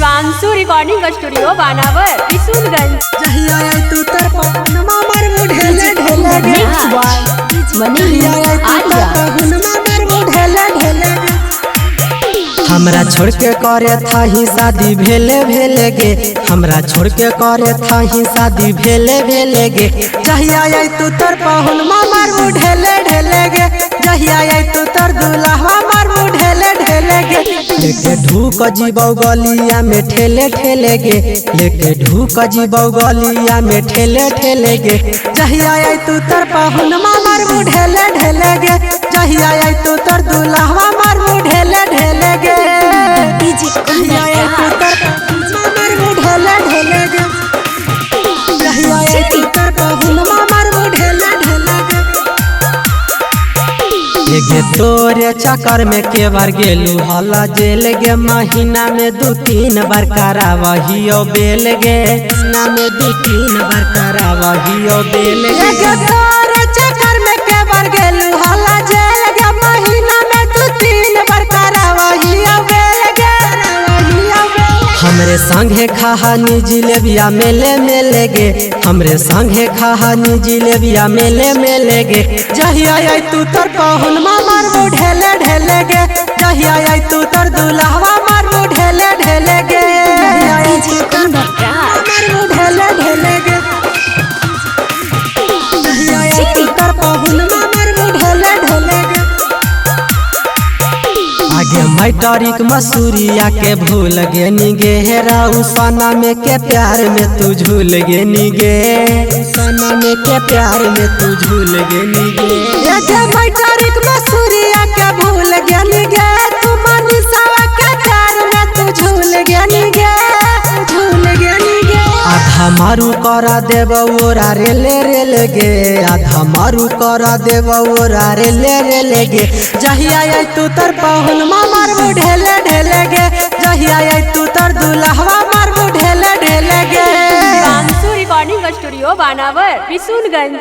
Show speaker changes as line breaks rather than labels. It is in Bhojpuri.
शिवांशु रिकॉर्डिंग स्टूडियो बानावर किशुनगंज।
हमरा छोड़ के करे था ही शादी भेले गे, हमरा छोड़ के करे था ही शादी भेले गे। जहिया आई तू तर पाहुन मार ढेले गे, जहिया आई तू तर दुल्हा मार ढेले गे। लेके ढूक जीबौ गलिया में ठेले गे, लेके ढूक जीबौ गलिया में ठेले गे। जहिया आई तू तर पाहुन मार ढेले गे, जहिया आई तू तर दुल्हा मार ढेले गे। जहिया आई तू तर मार ढेले गे, जहिया आई तू तर पाहुन मार ढेले गे। गे तोरे चक्कर में के बार गेलू हला जेल गे, महीना में 2-3 बार करावहियो बेल गे, महीना में 2-3 बार करावहियो बेल गे। तोरे चक्कर में के बार गेलू हला जेल गे, महीना में 2-3 बार करावहियो बेल गे। हमरे संगे खाहानी जिलेबिया मेले गे, हमरे संगे खाहानी जिलेबिया मेले गे। जहिया आई तू तर पाहुन मार ढेले गे, जहिया आई तू तर दुल्हा मार ढेले गे। जहिया आई तू तर मार ढेले गे, जहिया आई तू तर पाहुन मार ढेले गे। आगे मैटरिक मसूरिया के भूल गे निगे, हेराऊ सना में के प्यार में तू झूल गे निगे, सना में के प्यार में तू झूल गे निगे। आगे मैटरिक मसूरिया के भूल गे निगे, तू मनीषा के प्यार में तू झूल गे निगे, झूल गे निगे। आधा मारू करा देव ओरा रेले गे, आधा मारू करा देव ओरा रेले गे। जहिया आई तू तर पाहुन मार ढेले गे, जहिया आई तू तर दुल्हा मार ढेले गे।
शिवांशु रिकॉर्डिंग स्टूडियो बानावर किशुनगंज।